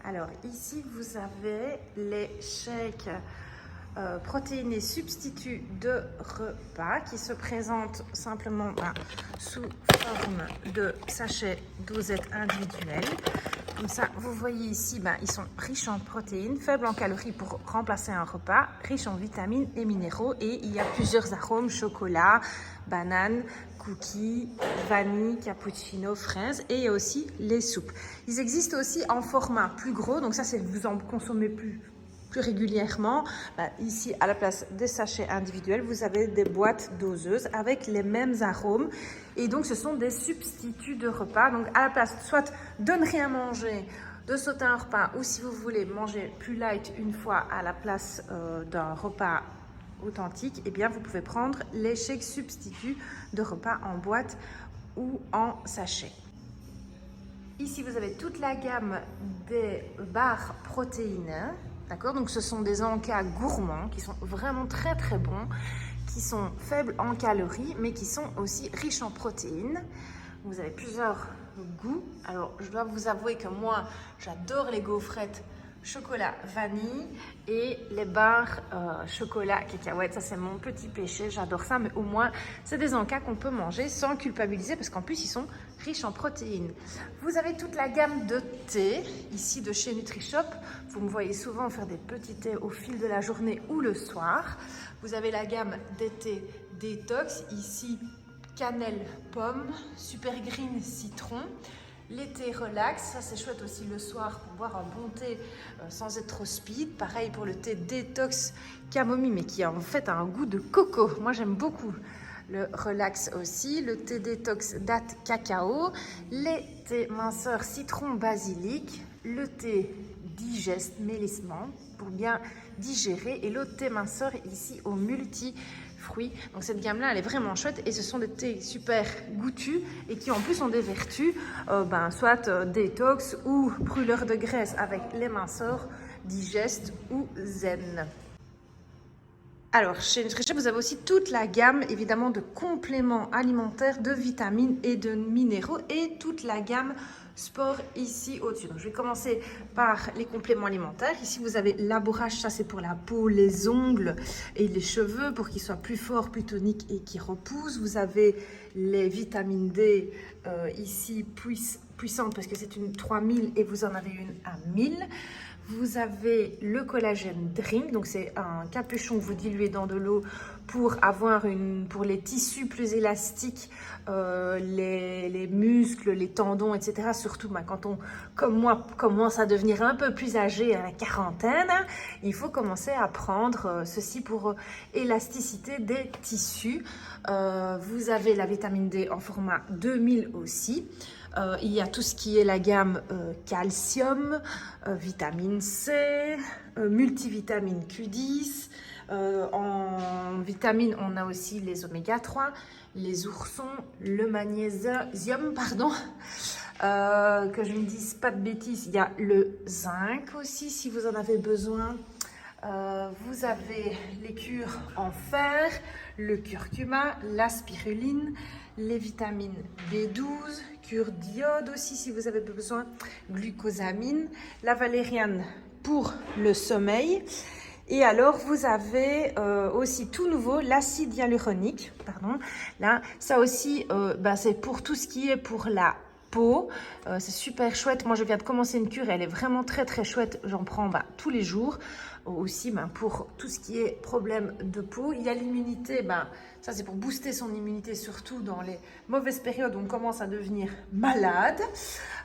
Alors ici, vous avez les shakes protéinés substituts de repas qui se présentent simplement sous forme de sachets dosettes individuelles. Comme ça, vous voyez ici, ils sont riches en protéines, faibles en calories pour remplacer un repas, riches en vitamines et minéraux. Et il y a plusieurs arômes, chocolat, banane, cookies, vanille, cappuccino, fraises. Et il y a aussi les soupes. Ils existent aussi en format plus gros, donc ça, c'est vous en consommez plus régulièrement. Ici, à la place des sachets individuels, vous avez des boîtes doseuses avec les mêmes arômes. Et donc, ce sont des substituts de repas. Donc, à la place soit de ne rien manger, de sauter un repas, ou si vous voulez manger plus light une fois à la place d'un repas authentique, eh bien, vous pouvez prendre les shakes substituts de repas en boîte ou en sachet. Ici, vous avez toute la gamme des barres protéinés. D'accord, donc ce sont des encas gourmands qui sont vraiment très très bons, qui sont faibles en calories, mais qui sont aussi riches en protéines. Vous avez plusieurs goûts. Alors, je dois vous avouer que moi, j'adore les gaufrettes chocolat vanille et les barres chocolat cacahuète. Ça, c'est mon petit péché. J'adore ça, mais au moins, c'est des encas qu'on peut manger sans culpabiliser parce qu'en plus, ils sont riches en protéines. Vous avez toute la gamme de thé ici de chez NutriShop. Vous me voyez souvent faire des petits thés au fil de la journée ou le soir. Vous avez la gamme des thés détox ici. Cannelle, pomme, super green, citron. Les thés relax, ça c'est chouette aussi le soir pour boire un bon thé sans être trop speed. Pareil pour le thé détox camomille, mais qui a en fait un goût de coco. Moi j'aime beaucoup le relax aussi. Le thé détox date cacao. Les thés minceur citron basilic. Le thé digeste mélissement pour bien digérer. Et l'autre thé minceur ici au multi fruits. Donc cette gamme là elle est vraiment chouette et ce sont des thés super goûtus et qui en plus ont des vertus soit détox ou brûleur de graisse avec les minceurs, digeste ou zen. Alors, chez NutriShop, vous avez aussi toute la gamme, évidemment, de compléments alimentaires, de vitamines et de minéraux et toute la gamme sport ici au-dessus. Donc, je vais commencer par les compléments alimentaires. Ici, vous avez l'abourage, ça c'est pour la peau, les ongles et les cheveux pour qu'ils soient plus forts, plus toniques et qui repoussent. Vous avez les vitamines D ici puissantes parce que c'est une 3000 et vous en avez une à 1000. Vous avez le collagène drink, donc c'est un capuchon que vous diluez dans de l'eau pour avoir pour les tissus plus élastiques, les muscles, les tendons, etc. Surtout quand on, comme moi, commence à devenir un peu plus âgé à la quarantaine, il faut commencer à prendre ceci pour élasticité des tissus. Vous avez la vitamine D en format 2000 aussi. Il y a tout ce qui est la gamme calcium, vitamine C, multivitamine Q10. En vitamines, on a aussi les oméga 3, les oursons, le magnésium, que je ne dise pas de bêtises. Il y a le zinc aussi, si vous en avez besoin. Vous avez les cures en fer, le curcuma, la spiruline, les vitamines B12, cure d'iode aussi si vous avez besoin, glucosamine, la valériane pour le sommeil. Et alors, vous avez aussi tout nouveau, l'acide hyaluronique. Là, ça aussi, c'est pour tout ce qui est pour la peau. C'est super chouette. Moi, je viens de commencer une cure et elle est vraiment très, très chouette. J'en prends tous les jours. Aussi, pour tout ce qui est problème de peau. Il y a l'immunité. Ça, c'est pour booster son immunité, surtout dans les mauvaises périodes où on commence à devenir malade.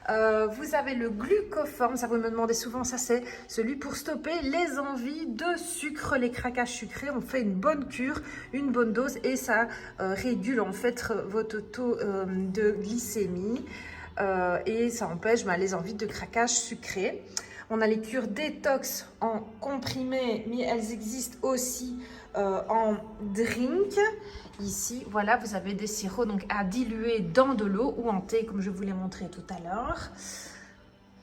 Vous avez le glucoforme, ça vous me demandez souvent, ça c'est celui pour stopper les envies de sucre, les craquages sucrés. On fait une bonne cure, une bonne dose et ça régule en fait votre taux de glycémie et ça empêche les envies de craquage sucré. On a les cures détox en comprimé, mais elles existent aussi en drink. Ici, voilà, vous avez des sirops donc à diluer dans de l'eau ou en thé, comme je vous l'ai montré tout à l'heure.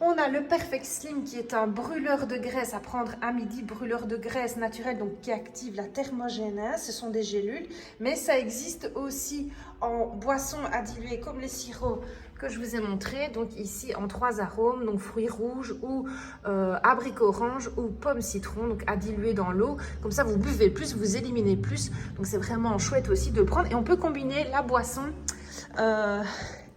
On a le Perfect Slim qui est un brûleur de graisse à prendre à midi, brûleur de graisse naturel donc qui active la thermogénèse. Ce sont des gélules, mais ça existe aussi en boisson à diluer comme les sirops que je vous ai montré, donc ici en 3 arômes, donc fruits rouges ou abricot orange ou pomme citron, donc à diluer dans l'eau. Comme ça, vous buvez plus, vous éliminez plus. Donc c'est vraiment chouette aussi de le prendre. Et on peut combiner la boisson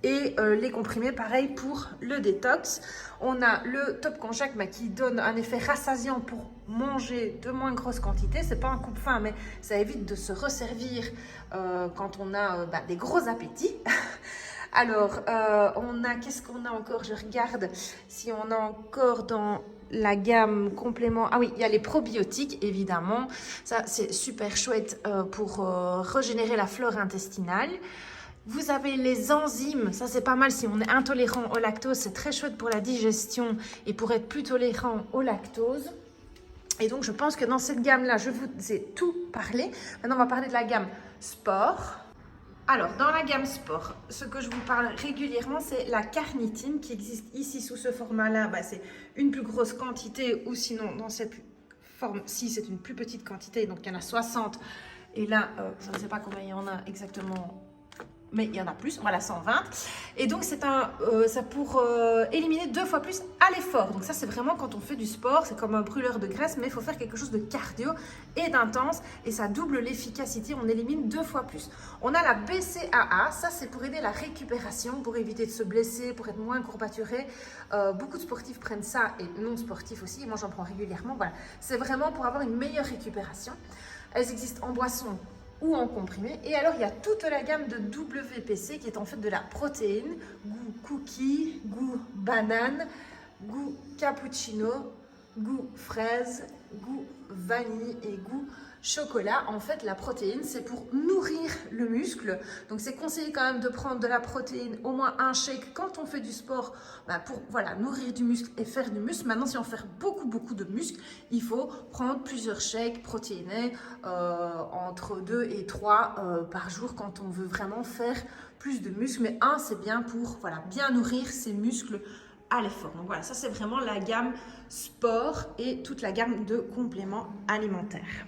et les comprimés, pareil pour le détox. On a le Top Konjac qui donne un effet rassasiant pour manger de moins grosses quantités. C'est pas un coupe-faim, mais ça évite de se resservir quand on a des gros appétits. Alors, qu'est-ce qu'on a encore? Je regarde si on a encore dans la gamme complément. Ah oui, il y a les probiotiques, évidemment. Ça, c'est super chouette pour régénérer la flore intestinale. Vous avez les enzymes, ça c'est pas mal si on est intolérant au lactose, c'est très chouette pour la digestion et pour être plus tolérant au lactose. Et donc je pense que dans cette gamme-là, je vous ai tout parlé. Maintenant on va parler de la gamme sport. Alors dans la gamme sport, ce que je vous parle régulièrement, c'est la carnitine qui existe ici sous ce format-là. C'est une plus grosse quantité ou sinon dans cette forme-ci, c'est une plus petite quantité. Donc il y en a 60 et là, je ne sais pas combien il y en a exactement. Mais il y en a plus, voilà 120. Et donc c'est ça pour éliminer 2 fois plus à l'effort. Donc ça c'est vraiment quand on fait du sport, c'est comme un brûleur de graisse, mais il faut faire quelque chose de cardio et d'intense. Et ça double l'efficacité, on élimine 2 fois plus. On a la BCAA, ça c'est pour aider la récupération, pour éviter de se blesser, pour être moins courbaturé. Beaucoup de sportifs prennent ça et non sportifs aussi. Moi j'en prends régulièrement, voilà. C'est vraiment pour avoir une meilleure récupération. Elles existent en boisson ou en comprimé. Et alors, il y a toute la gamme de WPC qui est en fait de la protéine, goût cookie, goût banane, goût cappuccino, goût fraise, goût vanille et goût chocolat. En fait, la protéine, c'est pour nourrir le muscle. Donc, c'est conseillé quand même de prendre de la protéine, au moins un shake quand on fait du sport, pour nourrir du muscle et faire du muscle. Maintenant, si on fait beaucoup de muscle, il faut prendre plusieurs shakes protéinés, entre 2 et 3 par jour quand on veut vraiment faire plus de muscle. Mais un, c'est bien pour bien nourrir ses muscles à l'effort. Donc voilà, ça c'est vraiment la gamme sport et toute la gamme de compléments alimentaires.